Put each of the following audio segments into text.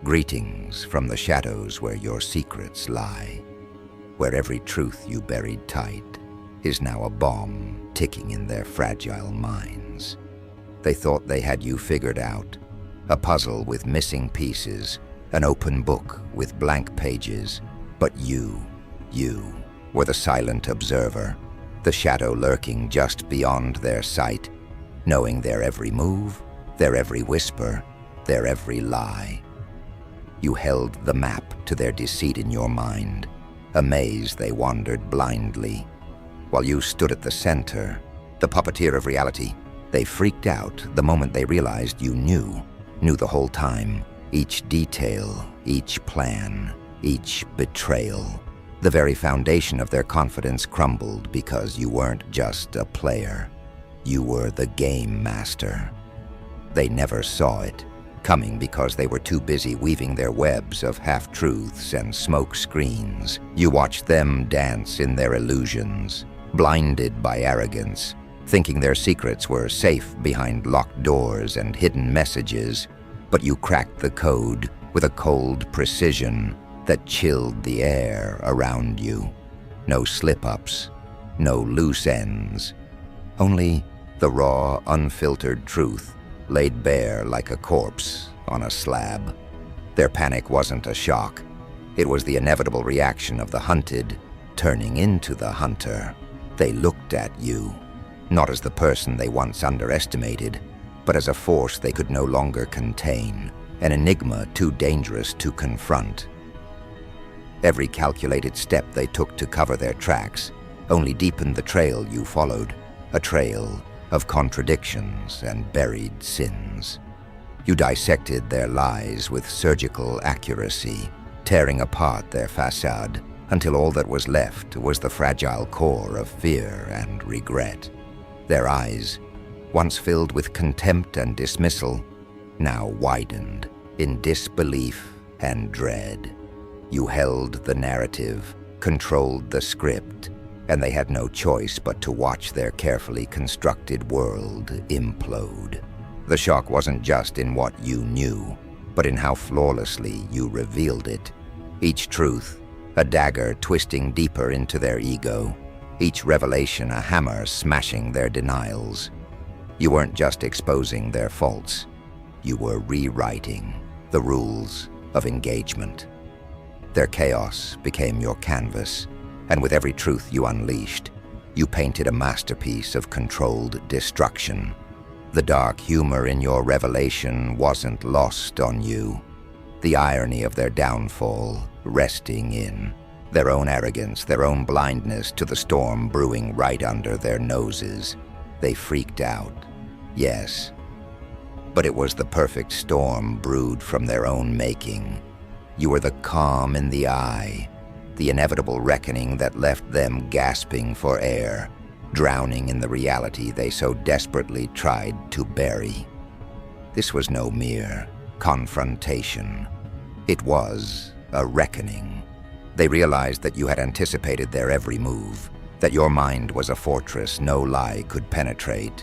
Greetings from the shadows where your secrets lie, where every truth you buried tight is now a bomb ticking in their fragile minds. They thought they had you figured out, a puzzle with missing pieces, an open book with blank pages, but you were the silent observer, the shadow lurking just beyond their sight, knowing their every move, their every whisper, their every lie. You held the map to their deceit in your mind, a maze they wandered blindly. While you stood at the center, the puppeteer of reality, they freaked out the moment they realized you knew the whole time, each detail, each plan, each betrayal. The very foundation of their confidence crumbled because you weren't just a player. You were the game master. They never saw it coming because they were too busy weaving their webs of half-truths and smoke screens. You watched them dance in their illusions, blinded by arrogance, thinking their secrets were safe behind locked doors and hidden messages, but you cracked the code with a cold precision that chilled the air around you. No slip-ups, no loose ends, only the raw, unfiltered truth laid bare like a corpse on a slab. Their panic wasn't a shock. It was the inevitable reaction of the hunted turning into the hunter. They looked at you, not as the person they once underestimated, but as a force they could no longer contain, an enigma too dangerous to confront. Every calculated step they took to cover their tracks only deepened the trail you followed, a trail of contradictions and buried sins. You dissected their lies with surgical accuracy, tearing apart their facade until all that was left was the fragile core of fear and regret. Their eyes, once filled with contempt and dismissal, now widened in disbelief and dread. You held the narrative, controlled the script, and they had no choice but to watch their carefully constructed world implode. The shock wasn't just in what you knew, but in how flawlessly you revealed it. Each truth, a dagger twisting deeper into their ego, each revelation a hammer smashing their denials. You weren't just exposing their faults, you were rewriting the rules of engagement. Their chaos became your canvas, and with every truth you unleashed, you painted a masterpiece of controlled destruction. The dark humor in your revelation wasn't lost on you. The irony of their downfall resting in their own arrogance, their own blindness to the storm brewing right under their noses. They freaked out, yes, but it was the perfect storm brewed from their own making. You were the calm in the eye, the inevitable reckoning that left them gasping for air, drowning in the reality they so desperately tried to bury. This was no mere confrontation. It was a reckoning. They realized that you had anticipated their every move, that your mind was a fortress no lie could penetrate,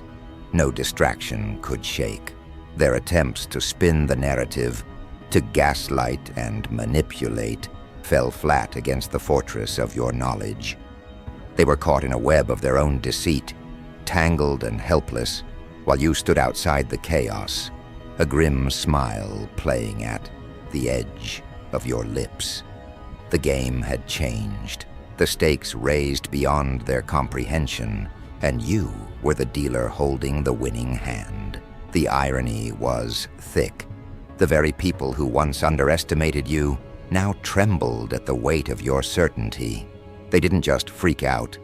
no distraction could shake. Their attempts to spin the narrative, to gaslight and manipulate, fell flat against the fortress of your knowledge. They were caught in a web of their own deceit, tangled and helpless, while you stood outside the chaos, a grim smile playing at the edge of your lips. The game had changed, the stakes raised beyond their comprehension, and you were the dealer holding the winning hand. The irony was thick. The very people who once underestimated you now trembled at the weight of your certainty. They didn't just freak out,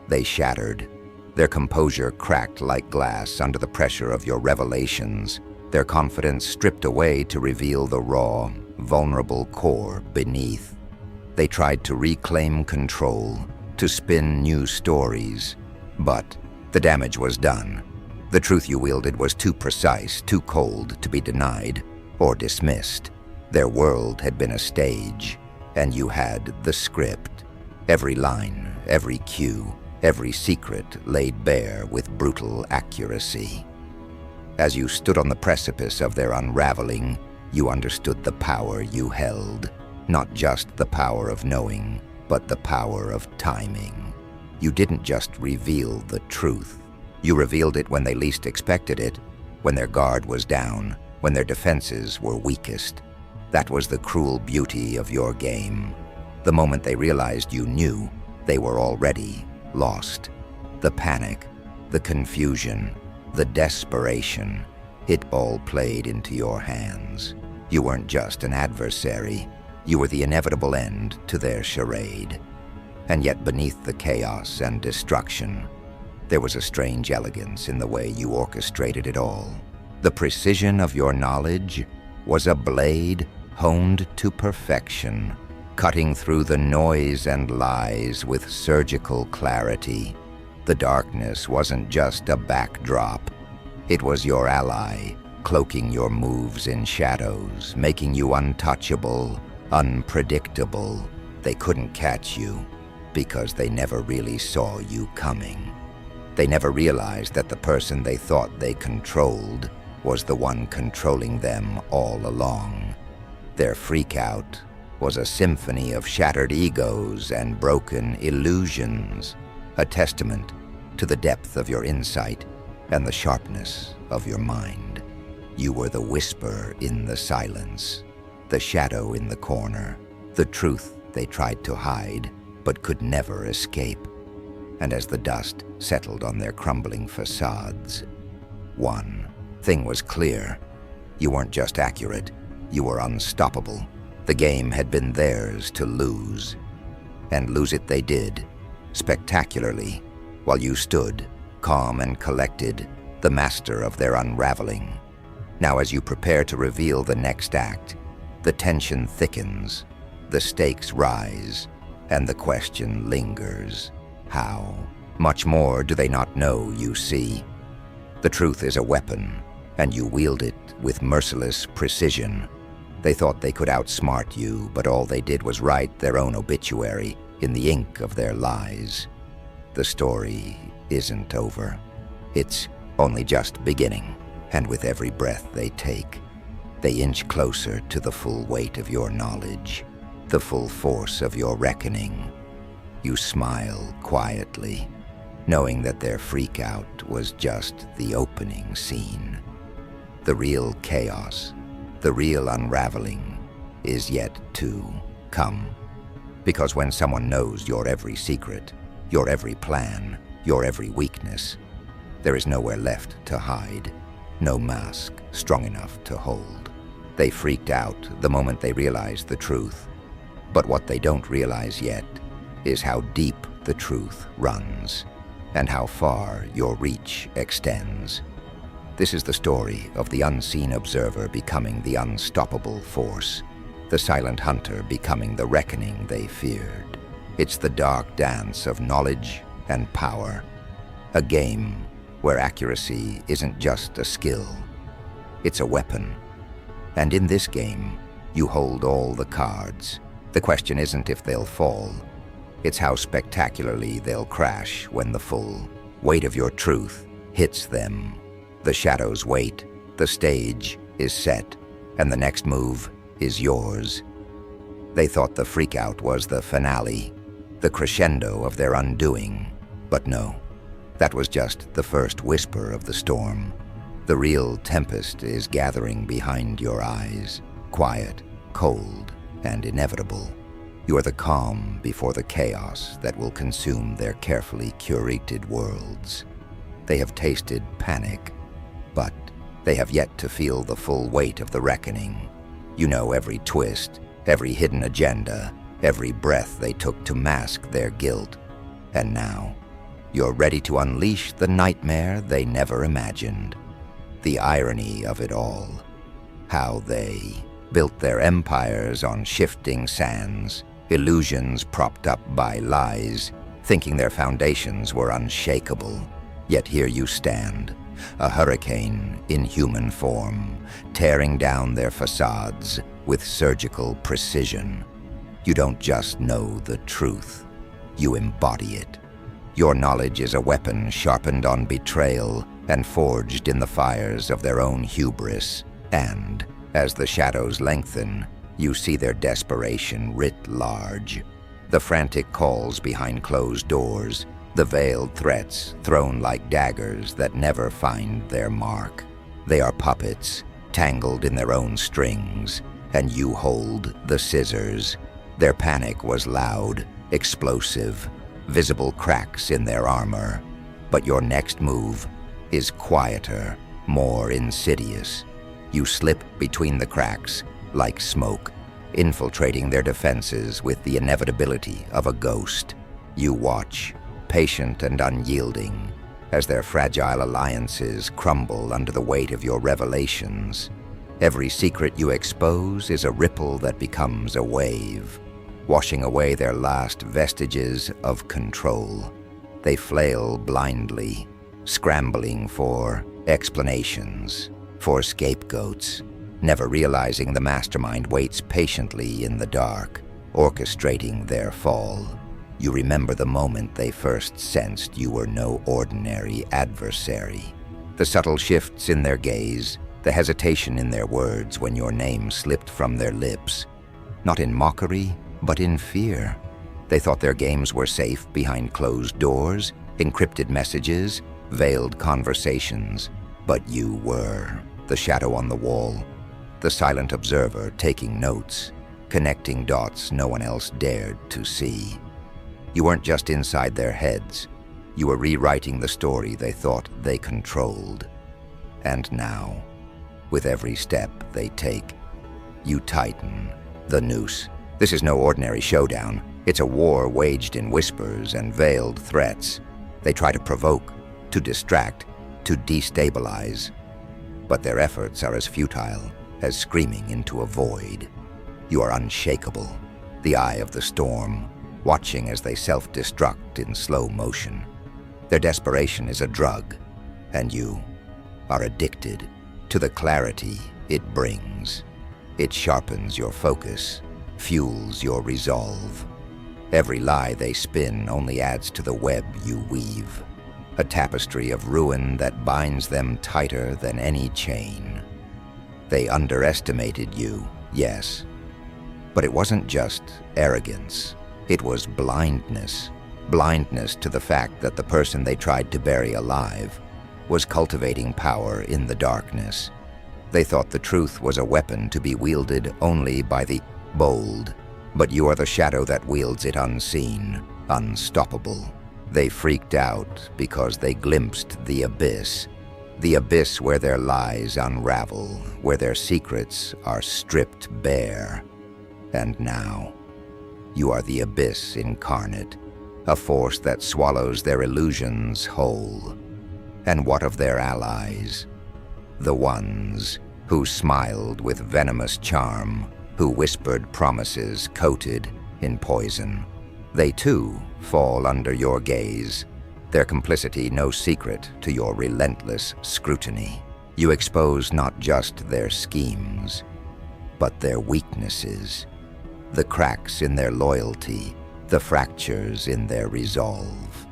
they shattered. Their composure cracked like glass under the pressure of your revelations, their confidence stripped away to reveal the raw, vulnerable core beneath. They tried to reclaim control, to spin new stories, but the damage was done. The truth you wielded was too precise, too cold to be denied or dismissed. Their world had been a stage, and you had the script. Every line, every cue, every secret laid bare with brutal accuracy. As you stood on the precipice of their unraveling, You understood the power you held, not just the power of knowing, but the power of timing. You didn't just reveal the truth. You revealed it when they least expected it, when their guard was down, when their defenses were weakest. That was the cruel beauty of your game. The moment they realized you knew, they were already lost. The panic, the confusion, the desperation, it all played into your hands. You weren't just an adversary, you were the inevitable end to their charade. And yet beneath the chaos and destruction, there was a strange elegance in the way you orchestrated it all. The precision of your knowledge was a blade honed to perfection, cutting through the noise and lies with surgical clarity. The darkness wasn't just a backdrop. It was your ally, cloaking your moves in shadows, making you untouchable, unpredictable. They couldn't catch you because they never really saw you coming. They never realized that the person they thought they controlled was the one controlling them all along. Their freakout was a symphony of shattered egos and broken illusions, a testament to the depth of your insight and the sharpness of your mind. You were the whisper in the silence, the shadow in the corner, the truth they tried to hide but could never escape. And as the dust settled on their crumbling facades, one thing was clear. You weren't just accurate, you were unstoppable. The game had been theirs to lose. And lose it they did, spectacularly, while you stood, calm and collected, the master of their unraveling. Now as you prepare to reveal the next act, the tension thickens, the stakes rise, and the question lingers. How much more do they not know, you see? The truth is a weapon, and you wield it with merciless precision. They thought they could outsmart you, but all they did was write their own obituary in the ink of their lies. The story isn't over. It's only just beginning, and with every breath they take, they inch closer to the full weight of your knowledge, the full force of your reckoning. You smile quietly, knowing that their freakout was just the opening scene. The real chaos, the real unraveling, is yet to come. Because when someone knows your every secret, your every plan, your every weakness, there is nowhere left to hide, no mask strong enough to hold. They freaked out the moment they realized the truth, but what they don't realize yet is how deep the truth runs, and how far your reach extends. This is the story of the unseen observer becoming the unstoppable force, the silent hunter becoming the reckoning they feared. It's the dark dance of knowledge and power, a game where accuracy isn't just a skill, it's a weapon. And in this game, you hold all the cards. The question isn't if they'll fall, it's how spectacularly they'll crash when the full weight of your truth hits them. The shadows wait, the stage is set, and the next move is yours. They thought the freakout was the finale, the crescendo of their undoing, but no, that was just the first whisper of the storm. The real tempest is gathering behind your eyes, quiet, cold, and inevitable. You are the calm before the chaos that will consume their carefully curated worlds. They have tasted panic, but they have yet to feel the full weight of the reckoning. You know every twist, every hidden agenda, every breath they took to mask their guilt. And now, you're ready to unleash the nightmare they never imagined. The irony of it all. How they built their empires on shifting sands, illusions propped up by lies, thinking their foundations were unshakable. Yet here you stand, a hurricane in human form, tearing down their facades with surgical precision. You don't just know the truth, you embody it. Your knowledge is a weapon sharpened on betrayal and forged in the fires of their own hubris. And As the shadows lengthen, you see their desperation writ large. The frantic calls behind closed doors, the veiled threats thrown like daggers that never find their mark. They are puppets, tangled in their own strings, and you hold the scissors. Their panic was loud, explosive, visible cracks in their armor. But your next move is quieter, more insidious. You slip between the cracks like smoke, infiltrating their defenses with the inevitability of a ghost. You watch, patient and unyielding, as their fragile alliances crumble under the weight of your revelations. Every secret you expose is a ripple that becomes a wave, washing away their last vestiges of control. They flail blindly, scrambling for explanations, for scapegoats, never realizing the mastermind waits patiently in the dark, orchestrating their fall. You remember the moment they first sensed you were no ordinary adversary. The subtle shifts in their gaze, the hesitation in their words when your name slipped from their lips. Not in mockery, but in fear. They thought their games were safe behind closed doors, encrypted messages, veiled conversations. But you were the shadow on the wall, the silent observer taking notes, connecting dots no one else dared to see. You weren't just inside their heads. You were rewriting the story they thought they controlled. And now, with every step they take, you tighten the noose. This is no ordinary showdown. It's a war waged in whispers and veiled threats. They try to provoke, to distract, to destabilize. But their efforts are as futile as screaming into a void. You are unshakable, the eye of the storm, watching as they self-destruct in slow motion. Their desperation is a drug, and you are addicted to the clarity it brings. It sharpens your focus, fuels your resolve. Every lie they spin only adds to the web you weave, a tapestry of ruin that binds them tighter than any chain. They underestimated you, yes, but it wasn't just arrogance. It was blindness. Blindness to the fact that the person they tried to bury alive was cultivating power in the darkness. They thought the truth was a weapon to be wielded only by the bold, but you are the shadow that wields it unseen, unstoppable. They freaked out because they glimpsed the abyss where their lies unravel, where their secrets are stripped bare. And now, you are the abyss incarnate, a force that swallows their illusions whole. And what of their allies? The ones who smiled with venomous charm, who whispered promises coated in poison. They too fall under your gaze, their complicity no secret to your relentless scrutiny. You expose not just their schemes, but their weaknesses, the cracks in their loyalty, the fractures in their resolve.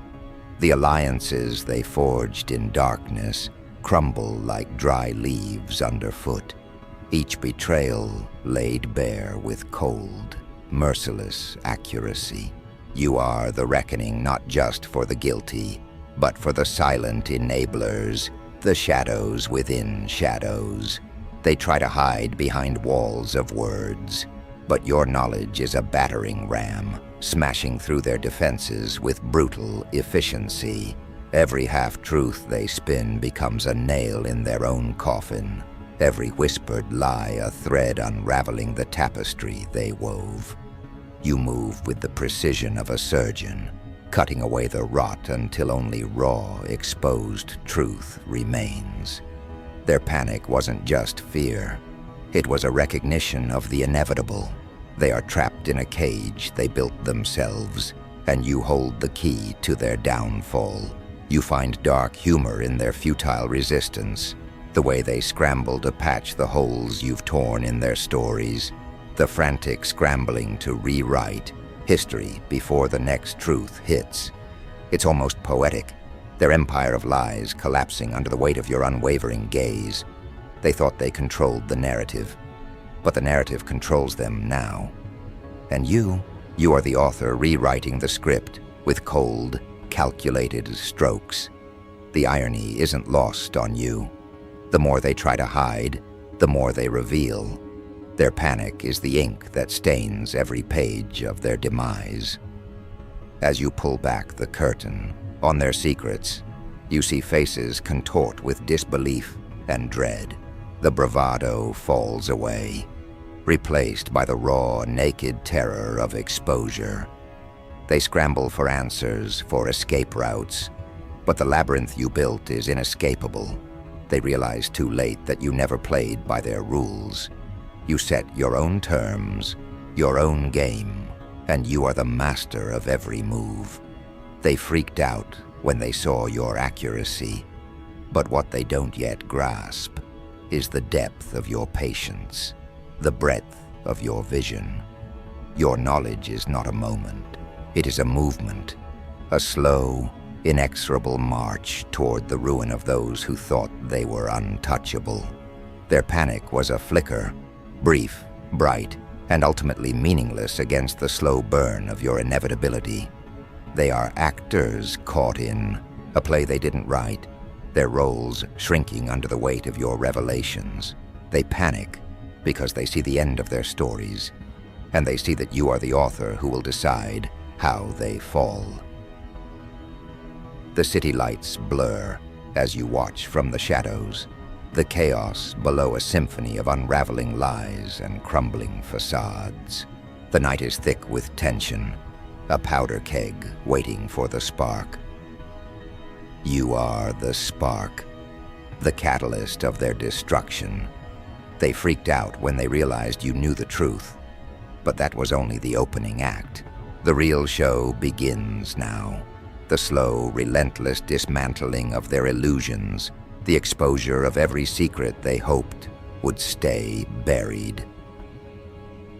The alliances they forged in darkness crumble like dry leaves underfoot, each betrayal laid bare with cold, merciless accuracy. You are the reckoning not just for the guilty, but for the silent enablers, the shadows within shadows. They try to hide behind walls of words, but your knowledge is a battering ram, smashing through their defenses with brutal efficiency. Every half-truth they spin becomes a nail in their own coffin, every whispered lie a thread unraveling the tapestry they wove. You move with the precision of a surgeon, cutting away the rot until only raw, exposed truth remains. Their panic wasn't just fear. It was a recognition of the inevitable. They are trapped in a cage they built themselves, and you hold the key to their downfall. You find dark humor in their futile resistance, the way they scramble to patch the holes you've torn in their stories, the frantic scrambling to rewrite history before the next truth hits. It's almost poetic, their empire of lies collapsing under the weight of your unwavering gaze. They thought they controlled the narrative, but the narrative controls them now. And you are the author rewriting the script with cold, calculated strokes. The irony isn't lost on you. The more they try to hide, the more they reveal. Their panic is the ink that stains every page of their demise. As you pull back the curtain on their secrets, you see faces contort with disbelief and dread. The bravado falls away, replaced by the raw, naked terror of exposure. They scramble for answers, for escape routes, but the labyrinth you built is inescapable. They realize too late that you never played by their rules. You set your own terms, your own game, and you are the master of every move. They freaked out when they saw your accuracy, but what they don't yet grasp is the depth of your patience, the breadth of your vision. Your knowledge is not a moment, it is a movement, a slow, inexorable march toward the ruin of those who thought they were untouchable. Their panic was a flicker, brief, bright, and ultimately meaningless against the slow burn of your inevitability. They are actors caught in a play they didn't write, their roles shrinking under the weight of your revelations. They panic because they see the end of their stories, and they see that you are the author who will decide how they fall. The city lights blur as you watch from the shadows, the chaos below a symphony of unraveling lies and crumbling facades. The night is thick with tension, a powder keg waiting for the spark. You are the spark, the catalyst of their destruction. They freaked out when they realized you knew the truth, but that was only the opening act. The real show begins now. The slow, relentless dismantling of their illusions, the exposure of every secret they hoped would stay buried.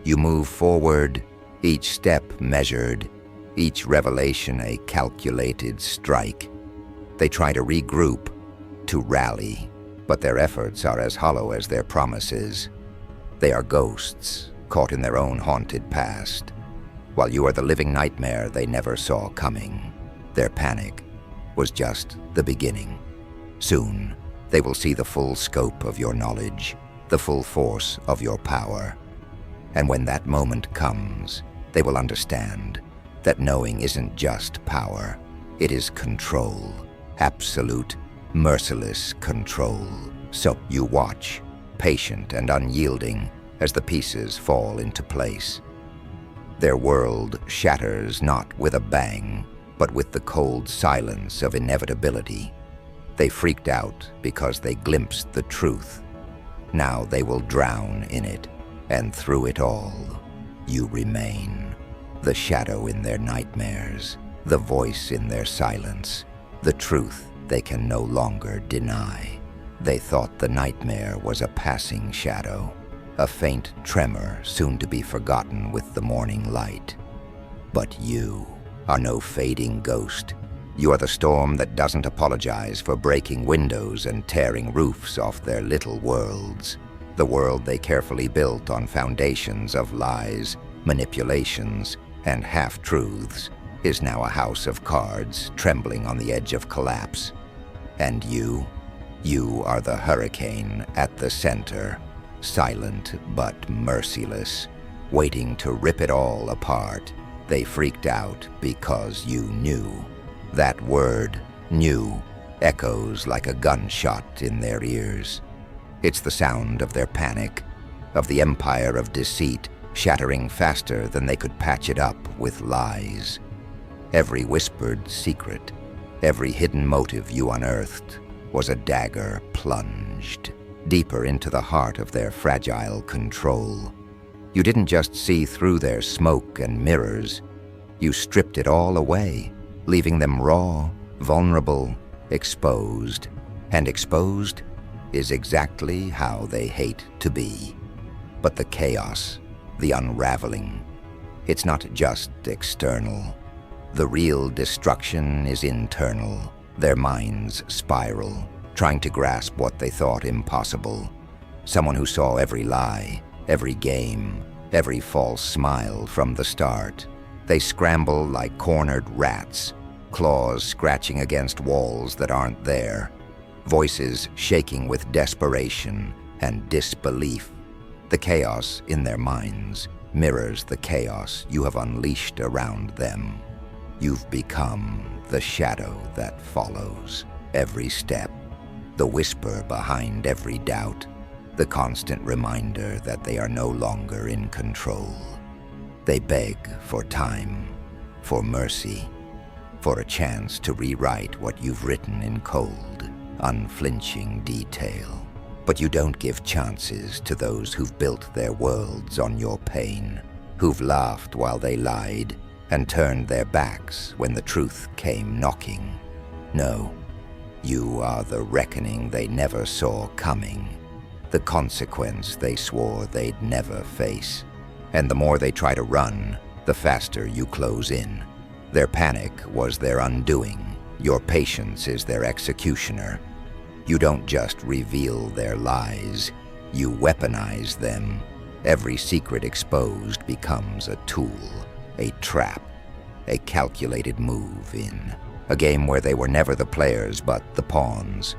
You move forward, each step measured, each revelation a calculated strike. They try to regroup, to rally, but their efforts are as hollow as their promises. They are ghosts, caught in their own haunted past, while you are the living nightmare they never saw coming. Their panic was just the beginning. Soon, they will see the full scope of your knowledge, the full force of your power. And when that moment comes, they will understand that knowing isn't just power, it is control, absolute, merciless control. So you watch, patient and unyielding, as the pieces fall into place. Their world shatters not with a bang, but with the cold silence of inevitability. They freaked out because they glimpsed the truth. Now they will drown in it, and through it all, you remain. The shadow in their nightmares, the voice in their silence, the truth they can no longer deny. They thought the nightmare was a passing shadow, a faint tremor soon to be forgotten with the morning light. But you are no fading ghost. You are the storm that doesn't apologize for breaking windows and tearing roofs off their little worlds. The world they carefully built on foundations of lies, manipulations, and half-truths is now a house of cards trembling on the edge of collapse. And you are the hurricane at the center, silent but merciless, waiting to rip it all apart. They freaked out because you knew. That word, knew, echoes like a gunshot in their ears. It's the sound of their panic, of the empire of deceit shattering faster than they could patch it up with lies. Every whispered secret, every hidden motive you unearthed was a dagger plunged deeper into the heart of their fragile control. You didn't just see through their smoke and mirrors. You stripped it all away, leaving them raw, vulnerable, exposed. And exposed is exactly how they hate to be. But the chaos, the unraveling, it's not just external. The real destruction is internal. Their minds spiral, trying to grasp what they thought impossible. Someone who saw every lie, every game, every false smile from the start. They scramble like cornered rats, claws scratching against walls that aren't there, voices shaking with desperation and disbelief. The chaos in their minds mirrors the chaos you have unleashed around them. You've become the shadow that follows every step, the whisper behind every doubt, the constant reminder that they are no longer in control. They beg for time, for mercy, for a chance to rewrite what you've written in cold, unflinching detail. But you don't give chances to those who've built their worlds on your pain, who've laughed while they lied and turned their backs when the truth came knocking. No, you are the reckoning they never saw coming, the consequence they swore they'd never face. And the more they try to run, the faster you close in. Their panic was their undoing. Your patience is their executioner. You don't just reveal their lies, you weaponize them. Every secret exposed becomes a tool, a trap, a calculated move in a game where they were never the players but the pawns.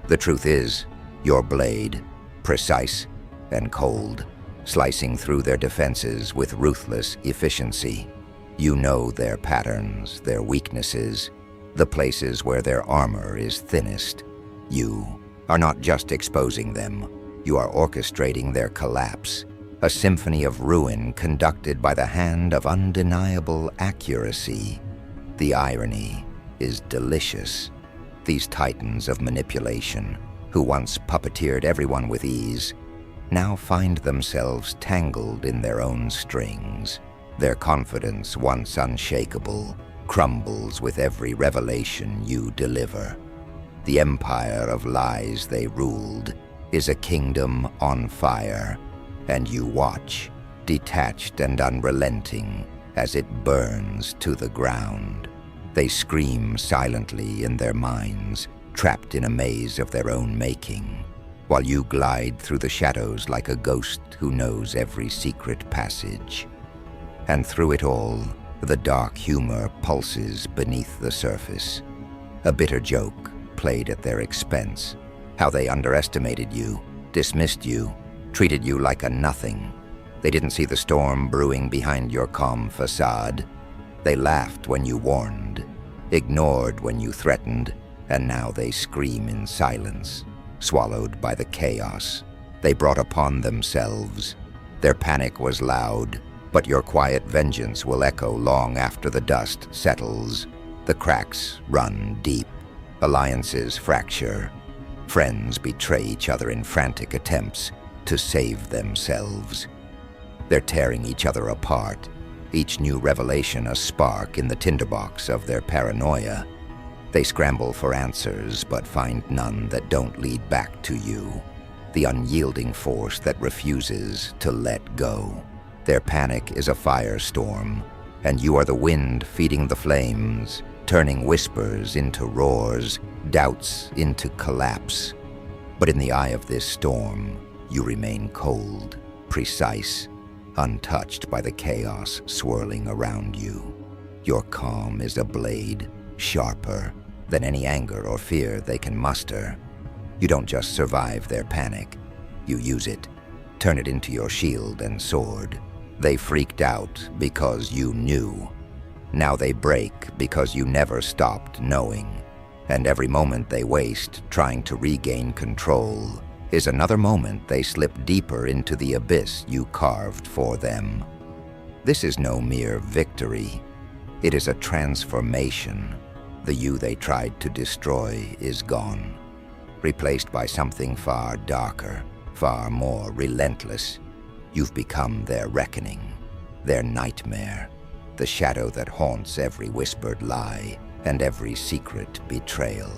The truth is, your blade, precise and cold, slicing through their defenses with ruthless efficiency. You know their patterns, their weaknesses, the places where their armor is thinnest. You are not just exposing them, you are orchestrating their collapse, a symphony of ruin conducted by the hand of undeniable accuracy. The irony is delicious. These titans of manipulation, who once puppeteered everyone with ease, now find themselves tangled in their own strings. Their confidence, once unshakable, crumbles with every revelation you deliver. The empire of lies they ruled is a kingdom on fire, and you watch, detached and unrelenting, as it burns to the ground. They scream silently in their minds, trapped in a maze of their own making, while you glide through the shadows like a ghost who knows every secret passage. And through it all, the dark humor pulses beneath the surface. A bitter joke played at their expense. How they underestimated you, dismissed you, treated you like a nothing. They didn't see the storm brewing behind your calm facade. They laughed when you warned, ignored when you threatened, and now they scream in silence, swallowed by the chaos they brought upon themselves. Their panic was loud, but your quiet vengeance will echo long after the dust settles. The cracks run deep, alliances fracture, friends betray each other in frantic attempts to save themselves. They're tearing each other apart, each new revelation a spark in the tinderbox of their paranoia. They scramble for answers, but find none that don't lead back to you, the unyielding force that refuses to let go. Their panic is a firestorm, and you are the wind feeding the flames, turning whispers into roars, doubts into collapse. But in the eye of this storm, you remain cold, precise, untouched by the chaos swirling around you. Your calm is a blade, sharper than any anger or fear they can muster. You don't just survive their panic, you use it, turn it into your shield and sword. They freaked out because you knew. Now they break because you never stopped knowing. And every moment they waste trying to regain control is another moment they slip deeper into the abyss you carved for them. This is no mere victory. It is a transformation. The you they tried to destroy is gone, replaced by something far darker, far more relentless. You've become their reckoning, their nightmare, the shadow that haunts every whispered lie and every secret betrayal.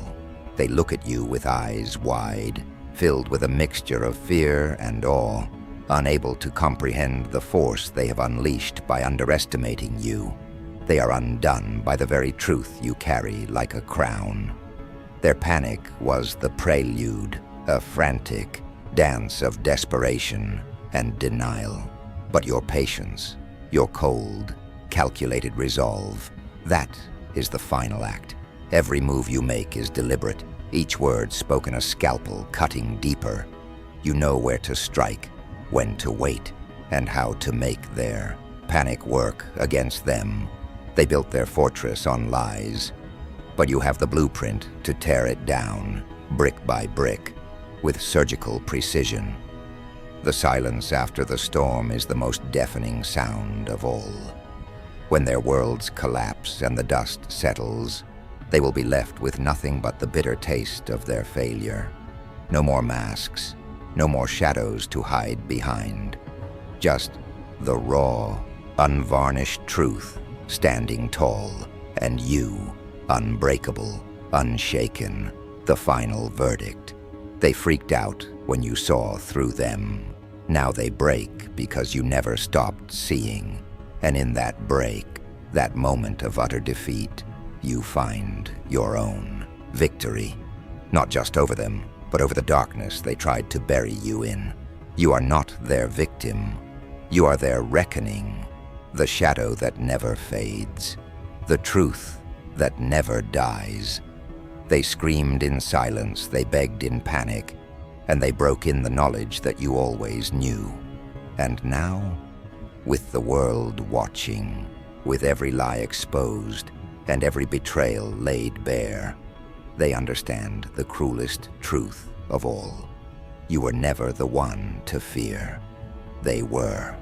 They look at you with eyes wide, filled with a mixture of fear and awe, unable to comprehend the force they have unleashed by underestimating you. They are undone by the very truth you carry like a crown. Their panic was the prelude, a frantic dance of desperation, and denial. But your patience, your cold, calculated resolve, that is the final act. Every move you make is deliberate, each word spoken a scalpel cutting deeper. You know where to strike, when to wait, and how to make their panic work against them. They built their fortress on lies, but you have the blueprint to tear it down, brick by brick, with surgical precision. The silence after the storm is the most deafening sound of all. When their worlds collapse and the dust settles, they will be left with nothing but the bitter taste of their failure. No more masks, no more shadows to hide behind. Just the raw, unvarnished truth standing tall, and you, unbreakable, unshaken, the final verdict. They freaked out when you saw through them. Now they break because you never stopped seeing. And in that break, that moment of utter defeat, you find your own victory. Not just over them, but over the darkness they tried to bury you in. You are not their victim. You are their reckoning, the shadow that never fades, the truth that never dies. They screamed in silence, they begged in panic, and they broke in the knowledge that you always knew. And now, with the world watching, with every lie exposed and every betrayal laid bare, they understand the cruelest truth of all. You were never the one to fear. They were.